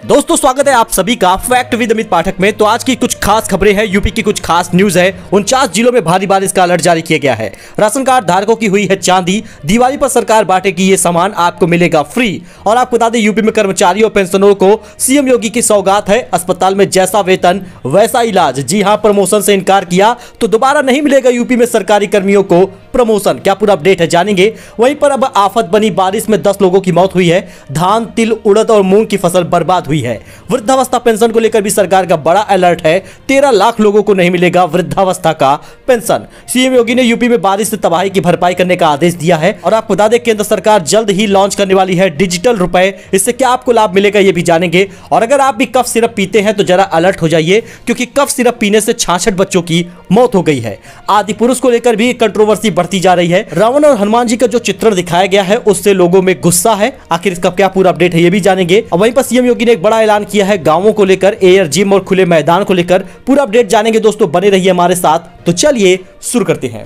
दोस्तों स्वागत है आप सभी का फैक्ट विद अमित पाठक में। तो आज की कुछ खास खबरें हैं, यूपी की कुछ खास न्यूज है। 49 जिलों में भारी बारिश का अलर्ट जारी किया गया है। राशन कार्ड धारकों की हुई है चांदी। दिवाली पर सरकार बांटेगी ये सामान, आपको मिलेगा फ्री। और आपको बता दें यूपी में कर्मचारियों और पेंशनरों को सीएम योगी की सौगात है। अस्पताल में जैसा वेतन वैसा इलाज। जी हां, प्रमोशन से इनकार किया तो दोबारा नहीं मिलेगा यूपी में सरकारी कर्मियों को प्रमोशन। क्या पूरा अपडेट है जानेंगे। वहीं पर अब आफत बनी बारिश में 10 लोगों की मौत हुई है। धान, तिल, उड़द और मूंग की फसल बर्बाद हुई है। वृद्धावस्था पेंशन को लेकर भी सरकार का बड़ा अलर्ट है। 13 लाख लोगों को नहीं मिलेगा वृद्धावस्था का पेंशन। सीएम योगी ने यूपी में बारिश से तबाही की भरपाई करने का आदेश दिया है। और आपको बता दें केंद्र सरकार जल्द ही लॉन्च करने वाली है डिजिटल रुपए। इससे क्या आपको लाभ मिलेगा ये भी जानेंगे। और अगर आप भी कफ सिरप पीते हैं तो जरा अलर्ट हो जाइए, क्योंकि कफ सिरप पीने से 66 बच्चों की मौत हो गई है। आदि पुरुष को लेकर भी कंट्रोवर्सी बढ़ती जा रही है। रावण और हनुमान जी का जो चित्रण दिखाया गया है उससे लोगों में गुस्सा है। आखिर इसका क्या पूरा अपडेट है ये भी जानेंगे। और वहीं पर सीएम योगी ने एक बड़ा ऐलान किया है गांवों को लेकर, एयर, जिम और खुले मैदान को लेकर। पूरा अपडेट जानेंगे दोस्तों, बने रहिए हमारे साथ। तो चलिए शुरू करते हैं।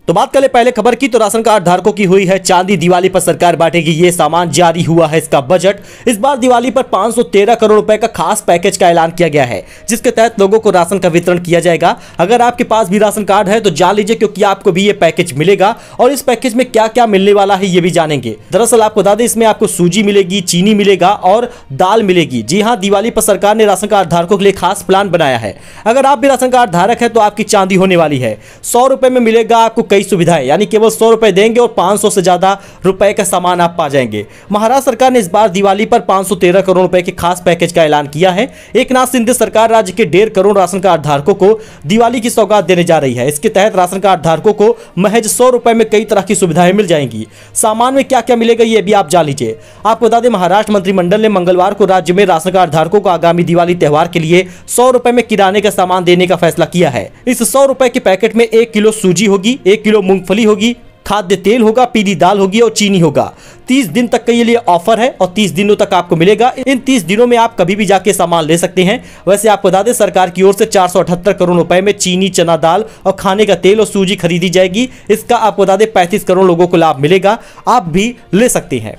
तो बात करें पहले खबर की, तो राशन कार्ड धारकों की हुई है चांदी। दिवाली पर सरकार बांटेगी ये सामान, जारी हुआ है इसका बजट। इस बार दिवाली पर 513 करोड़ रुपए का खास पैकेज का ऐलान किया गया है, जिसके तहत लोगों को राशन का वितरण किया जाएगा। अगर आपके पास भी राशन कार्ड है तो जान लीजिए, क्योंकि आपको भी ये पैकेज मिलेगा। और इस पैकेज में क्या क्या मिलने वाला है ये भी जानेंगे। दरअसल आपको बता दें इसमें आपको सूजी मिलेगी, चीनी मिलेगा और दाल मिलेगी। जी हाँ, दिवाली पर सरकार ने राशन कार्ड धारकों के लिए खास प्लान बनाया है। अगर आप भी राशन कार्ड धारक है तो आपकी चांदी होने वाली है। 100 रुपए में मिलेगा आपको कई सुविधाएं, यानी केवल 100 रुपए देंगे और 500 से ज्यादा रुपए का सामान आप पा जाएंगे। महाराष्ट्र सरकार ने इस बार दिवाली पर 513 करोड़ रुपए के खास पैकेज का ऐलान किया है। एकनाथ शिंदे सरकार राज्य के 1.5 करोड़ राशन कार्ड धारकों को दिवाली की सौगात देने जा रही है। इसके तहत राशन कार्ड धारकों को महज 100 रुपए में कई तरह की सुविधाएं मिल जाएंगी। सामान में क्या क्या मिलेगा ये भी आप जान लीजिए। आपको बता दें महाराष्ट्र मंत्रिमंडल ने मंगलवार को राज्य में राशन कार्ड धारकों को आगामी दिवाली त्योहार के लिए 100 रुपए में किराने का सामान देने का फैसला किया है। इस 100 रुपए के पैकेट में 1 किलो सूजी होगी, 1 किलो मूंगफली होगी, खाद्य तेल होगा, पीली दाल होगी और चीनी होगा। 30 दिन तक के लिए ऑफर है और 30 दिनों तक आपको मिलेगा। इन 30 दिनों में आप कभी भी जाके सामान ले सकते हैं। वैसे आपको बता दें सरकार की ओर से 478 करोड़ रुपए में चीनी, चना दाल और खाने का तेल और सूजी खरीदी जाएगी। इसका आपको बता दें 35 करोड़ लोगों को लाभ मिलेगा। आप भी ले सकते हैं।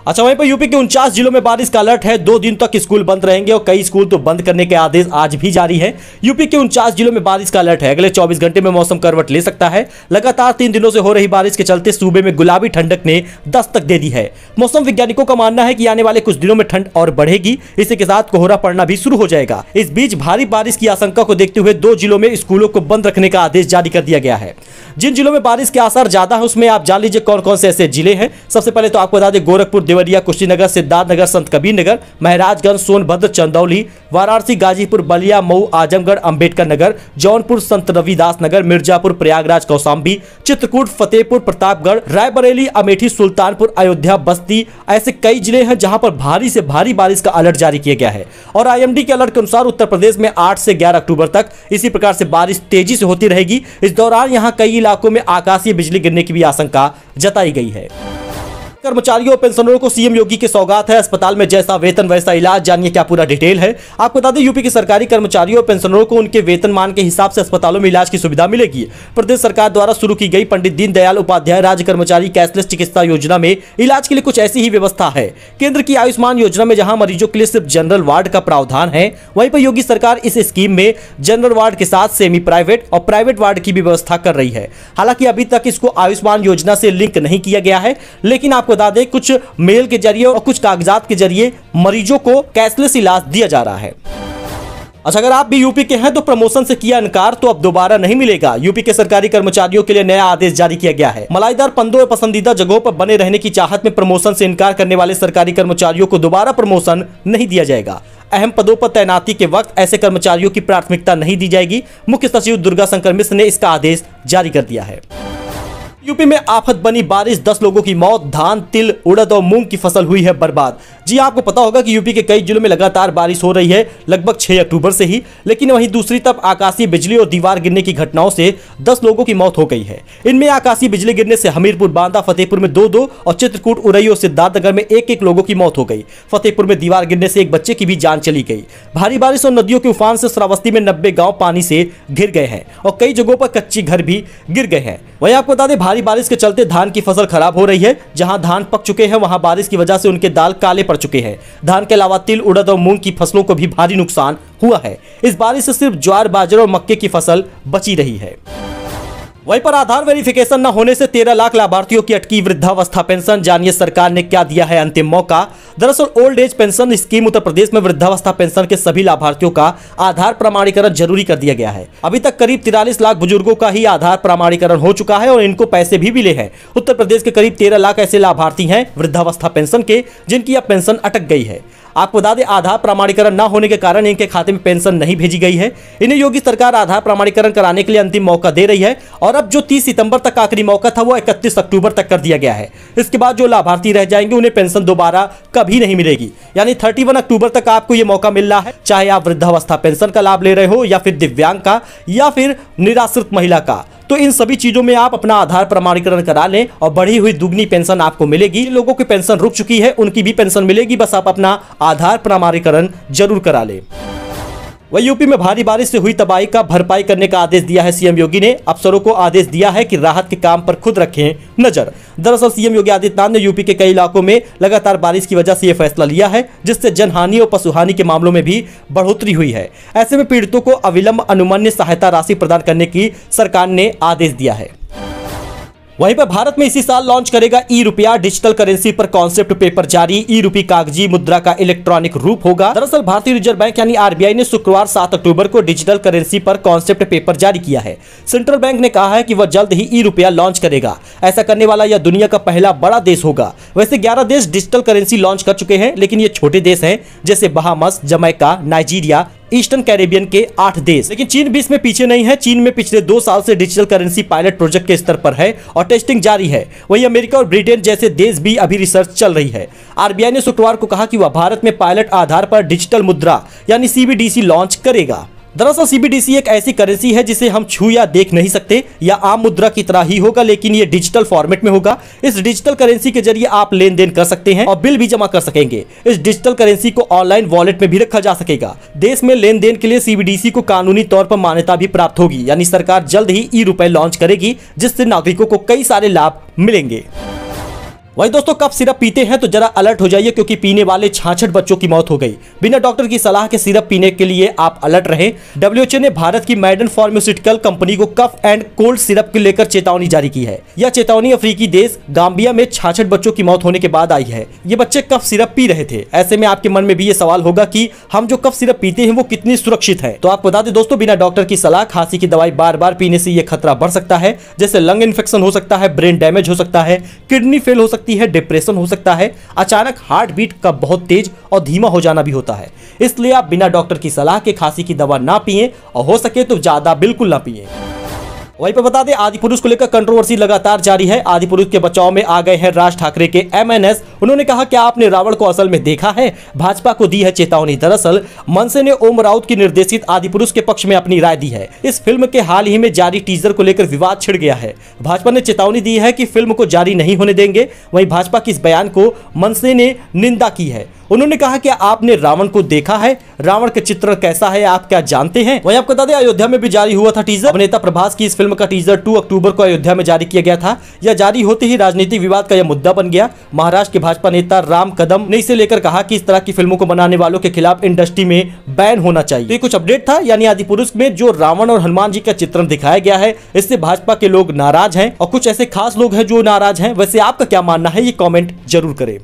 अच्छा, वहीं पर यूपी के 49 जिलों में बारिश का अलर्ट है। 2 दिन तक स्कूल बंद रहेंगे और कई स्कूल तो बंद करने के आदेश आज भी जारी है। यूपी के 49 जिलों में बारिश का अलर्ट है। अगले 24 घंटे में मौसम करवट ले सकता है। लगातार 3 दिनों से हो रही बारिश के चलते सूबे में गुलाबी ठंडक ने दस्तक दे दी है। मौसम वैज्ञानिकों का मानना है कि आने वाले कुछ दिनों में ठंड और बढ़ेगी। इसी के साथ कोहरा पड़ना भी शुरू हो जाएगा। इस बीच भारी बारिश की आशंका को देखते हुए 2 जिलों में स्कूलों को बंद रखने का आदेश जारी कर दिया गया है। जिन जिलों में बारिश के आसार ज्यादा है उसमें आप जान लीजिए कौन कौन से ऐसे जिले हैं। सबसे पहले तो आपको बता दें गोरखपुर, देवरिया, कुशीनगर, सिद्धार्थनगर, संत कबीर नगर, महराजगंज, सोनभद्र, चंदौली, वाराणसी, गाजीपुर, बलिया, मऊ, आजमगढ़, अंबेडकर नगर, जौनपुर, संत रविदास नगर, मिर्जापुर, प्रयागराज, कौशाम्बी, चित्रकूट, फतेहपुर, प्रतापगढ़, रायबरेली, अमेठी, सुल्तानपुर, अयोध्या, बस्ती। ऐसे कई जिले हैं जहां पर भारी से भारी बारिश का अलर्ट जारी किया गया है। और आईएमडी के अलर्ट के अनुसार उत्तर प्रदेश में 8 से 11 अक्टूबर तक इसी प्रकार से बारिश तेजी से होती रहेगी। इस दौरान यहां कई इलाकों में आकाशीय बिजली गिरने की भी आशंका जताई गई है। कर्मचारियों और पेंशनरों को सीएम योगी की सौगात है। अस्पताल में जैसा वेतन वैसा इलाज। जानिए क्या पूरा डिटेल है। आपको बता दें यूपी के सरकारी कर्मचारियों और पेंशनरों को उनके वेतनमान के हिसाब से अस्पतालों में इलाज की सुविधा मिलेगी। प्रदेश सरकार द्वारा शुरू की गई पंडित दीनदयाल उपाध्याय राज्य कर्मचारी कैशलेस चिकित्सा योजना में इलाज के लिए कुछ ऐसी ही व्यवस्था है। केंद्र की आयुष्मान योजना में जहां मरीजों के लिए सिर्फ जनरल वार्ड का प्रावधान है, वहीं पर योगी सरकार इस स्कीम में जनरल वार्ड के साथ सेमी प्राइवेट और प्राइवेट वार्ड की भी व्यवस्था कर रही है। हालांकि अभी तक इसको आयुष्मान योजना से लिंक नहीं किया गया है, लेकिन आपको बता दें कुछ मेल के जरिए और कुछ कागजात के जरिए मरीजों को कैशलेस इलाज दिया जा रहा है। अच्छा, अगर आप भी यूपी के हैं तो प्रमोशन से किया इनकार तो अब दोबारा नहीं मिलेगा। यूपी के सरकारी कर्मचारियों के लिए नया आदेश जारी किया गया है। मलाईदार पंदों और पसंदीदा जगहों पर बने रहने की चाहत में प्रमोशन से इनकार करने वाले सरकारी कर्मचारियों को दोबारा प्रमोशन नहीं दिया जाएगा। अहम पदों पर तैनाती के वक्त ऐसे कर्मचारियों की प्राथमिकता नहीं दी जाएगी। मुख्य सचिव दुर्गा शंकर मिश्र ने इसका आदेश जारी कर दिया है। यूपी में आफत बनी बारिश, 10 लोगों की मौत। धान, तिल, उड़द और मूंग की फसल हुई है बर्बाद। जी आपको पता होगा कि यूपी के कई जिलों में लगातार बारिश हो रही है, लगभग 6 अक्टूबर से ही। लेकिन वहीं दूसरी तरफ आकाशीय बिजली और दीवार गिरने की घटनाओं से 10 लोगों की मौत हो गई है। इनमें आकाशीय बिजली गिरने से हमीरपुर, बांदा, फतेहपुर में 2-2 और चित्रकूट, उरई और सिद्धार्थनगर में 1-1 लोगों की मौत हो गई। फतेहपुर में दीवार गिरने से एक बच्चे की भी जान चली गई। भारी बारिश और नदियों के उफान से श्रावस्ती में 90 गाँव पानी से घिर गए हैं और कई जगहों पर कच्चे घर भी गिर गए हैं। वहीं आपको बता दें भारी बारिश के चलते धान की फसल खराब हो रही है। जहां धान पक चुके हैं वहां बारिश की वजह से उनके दाल काले पड़ चुके हैं। धान के अलावा तिल, उड़द और मूंग की फसलों को भी भारी नुकसान हुआ है। इस बारिश से सिर्फ ज्वार, बाजरा और मक्के की फसल बची रही है। वहीं पर आधार वेरिफिकेशन न होने से 13 लाख लाभार्थियों की अटकी वृद्धावस्था पेंशन। जानिए सरकार ने क्या दिया है अंतिम मौका। दरअसल old age pension scheme Uttar Pradesh में वृद्धावस्था पेंशन के सभी लाभार्थियों का आधार प्रमाणीकरण जरूरी कर दिया गया है। अभी तक करीब 43 लाख बुजुर्गों का ही आधार प्रमाणीकरण हो चुका है और इनको पैसे भी मिले हैं। उत्तर प्रदेश के करीब 13 लाख ऐसे लाभार्थी हैं वृद्धावस्था पेंशन के, जिनकी अब पेंशन अटक गई है। आपको बता दें, आधार प्रमाणीकरण न होने के कारण इनके खाते में पेंशन नहीं भेजी गई है। इन्हें योगी सरकार आधार प्रमाणीकरण कराने के लिए अंतिम मौका दे रही है और अब जो 30 सितंबर तक आखिरी मौका था वो 31 अक्टूबर तक कर दिया गया है। इसके बाद जो लाभार्थी रह जाएंगे उन्हें पेंशन दोबारा कभी नहीं मिलेगी। यानी 31 अक्टूबर तक आपको ये मौका मिल रहा है, चाहे आप वृद्धावस्था पेंशन का लाभ ले रहे हो या फिर दिव्यांग का या फिर निराश्रित महिला का। तो इन सभी चीजों में आप अपना आधार प्रमाणीकरण करा लें और बढ़ी हुई दुगनी पेंशन आपको मिलेगी। जिन लोगों की पेंशन रुक चुकी है उनकी भी पेंशन मिलेगी, बस आप अपना आधार प्रमाणीकरण जरूर करा लें। वही यूपी में भारी बारिश से हुई तबाही का भरपाई करने का आदेश दिया है सीएम योगी ने। अफसरों को आदेश दिया है कि राहत के काम पर खुद रखें नजर। दरअसल सीएम योगी आदित्यनाथ ने यूपी के कई इलाकों में लगातार बारिश की वजह से यह फैसला लिया है, जिससे जनहानि और पशुहानि के मामलों में भी बढ़ोतरी हुई है। ऐसे में पीड़ितों को अविलंब अनुमन्य सहायता राशि प्रदान करने की सरकार ने आदेश दिया है। वहीं पर भारत में इसी साल लॉन्च करेगा ई रुपया। डिजिटल करेंसी पर कॉन्सेप्ट पेपर जारी। ई रुपये कागजी मुद्रा का इलेक्ट्रॉनिक रूप होगा। दरअसल भारतीय रिजर्व बैंक यानी आरबीआई ने शुक्रवार 7 अक्टूबर को डिजिटल करेंसी पर कॉन्सेप्ट पेपर जारी किया है। सेंट्रल बैंक ने कहा है कि वह जल्द ही ई रुपया लॉन्च करेगा। ऐसा करने वाला यह दुनिया का पहला बड़ा देश होगा। वैसे 11 देश डिजिटल करेंसी लॉन्च कर चुके हैं, लेकिन ये छोटे देश हैं, जैसे Bahamas, Jamaica, Nigeria, eastern Caribbean के 8 देश। लेकिन चीन भी इसमें पीछे नहीं है। चीन में पिछले 2 साल से डिजिटल करेंसी पायलट प्रोजेक्ट के स्तर पर है और टेस्टिंग जारी है। वहीं अमेरिका और ब्रिटेन जैसे देश भी अभी रिसर्च चल रही है। आरबीआई ने शुक्रवार को कहा कि वह भारत में पायलट आधार पर डिजिटल मुद्रा यानी सीबीडीसी लॉन्च करेगा। दरअसल सीबीडीसी एक ऐसी करेंसी है जिसे हम छू या देख नहीं सकते। यह आम मुद्रा की तरह ही होगा, लेकिन ये डिजिटल फॉर्मेट में होगा। इस डिजिटल करेंसी के जरिए आप लेन देन कर सकते हैं और बिल भी जमा कर सकेंगे। इस डिजिटल करेंसी को ऑनलाइन वॉलेट में भी रखा जा सकेगा। देश में लेन देन के लिए सीबीडीसी को कानूनी तौर पर मान्यता भी प्राप्त होगी। यानी सरकार जल्द ही ई रुपए लॉन्च करेगी, जिससे नागरिकों को कई सारे लाभ मिलेंगे। वही दोस्तों, कफ सिरप पीते हैं तो जरा अलर्ट हो जाइए, क्योंकि पीने वाले 66 बच्चों की मौत हो गई। बिना डॉक्टर की सलाह के सिरप पीने के लिए आप अलर्ट रहें। डब्ल्यूएचओ ने भारत की मैडन फार्मास्यूटिकल कंपनी को कफ एंड कोल्ड सिरप को लेकर चेतावनी जारी की है। यह चेतावनी अफ्रीकी देश गाम्बिया में 66 बच्चों की मौत होने के बाद आई है। ये बच्चे कफ सिरप पी रहे थे। ऐसे में आपके मन में भी ये सवाल होगा कि हम जो कफ सिरप पीते हैं वो कितनी सुरक्षित है। तो आपको बता दें दोस्तों, बिना डॉक्टर की सलाह खांसी की दवाई बार बार पीने से ये खतरा बढ़ सकता है। जैसे लंग इन्फेक्शन हो सकता है, ब्रेन डैमेज हो सकता है, किडनी फेल हो सकती है, डिप्रेशन हो सकता है, अचानक हार्ट बीट का बहुत तेज और धीमा हो जाना भी होता है। इसलिए आप बिना डॉक्टर की सलाह के खांसी की दवा ना पिएं और हो सके तो ज्यादा बिल्कुल ना पिएं। वहीं पर बता दें, आदिपुरुष को लेकर कंट्रोवर्सी लगातार जारी है। आदिपुरुष के बचाव में आ गए हैं राज ठाकरे के एमएनएस। उन्होंने कहा, क्या आपने रावण को असल में देखा है? भाजपा को दी है चेतावनी। दरअसल मनसे ने ओम राउत की निर्देशित आदिपुरुष के पक्ष में अपनी राय दी है। इस फिल्म के हाल ही में जारी टीजर को लेकर विवाद छिड़ गया है। भाजपा ने चेतावनी दी है कि फिल्म को जारी नहीं होने देंगे। वहीं भाजपा के इस बयान को मनसे ने निंदा की है। उन्होंने कहा कि आपने रावण को देखा है? रावण का चित्रण कैसा है आप क्या जानते हैं? वहीं आपको बता दें, अयोध्या में भी जारी हुआ था टीजर। अभिनेता प्रभास की इस फिल्म का टीजर 2 अक्टूबर को अयोध्या में जारी किया गया था। यह जारी होते ही राजनीतिक विवाद का यह मुद्दा बन गया। महाराष्ट्र के भाजपा नेता राम कदम ने इसे लेकर कहा कि इस तरह की फिल्मों को बनाने वालों के खिलाफ इंडस्ट्री में बैन होना चाहिए। तो ये कुछ अपडेट था। यानी आदिपुरुष में जो रावण और हनुमान जी का चित्रण दिखाया गया है, इससे भाजपा के लोग नाराज हैं और कुछ ऐसे खास लोग हैं जो नाराज हैं। वैसे आपका क्या मानना है, ये कॉमेंट जरूर करें।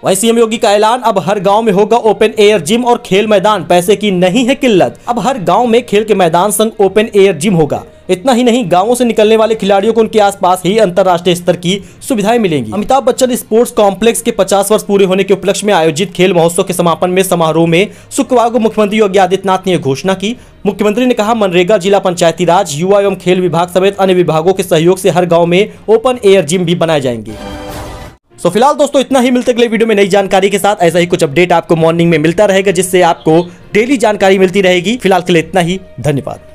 वहीं सीएम योगी का ऐलान, अब हर गांव में होगा ओपन एयर जिम और खेल मैदान। पैसे की नहीं है किल्लत। अब हर गांव में खेल के मैदान संग ओपन एयर जिम होगा। इतना ही नहीं, गांवों से निकलने वाले खिलाड़ियों को उनके आसपास ही अंतर्राष्ट्रीय स्तर की सुविधाएं मिलेंगी। अमिताभ बच्चन स्पोर्ट्स कॉम्प्लेक्स के 50 वर्ष पूरे होने के उपलक्ष्य में आयोजित खेल महोत्सव के समापन में समारोह में शुक्रवार को मुख्यमंत्री योगी आदित्यनाथ ने यह घोषणा की। मुख्यमंत्री ने कहा, मनरेगा, जिला पंचायती राज, युवा एवं खेल विभाग समेत अन्य विभागों के सहयोग से हर गाँव में ओपन एयर जिम भी बनाए जाएंगे। तो फिलहाल दोस्तों इतना ही। मिलते अगले वीडियो में नई जानकारी के साथ। ऐसा ही कुछ अपडेट आपको मॉर्निंग में मिलता रहेगा, जिससे आपको डेली जानकारी मिलती रहेगी। फिलहाल के लिए इतना ही। धन्यवाद।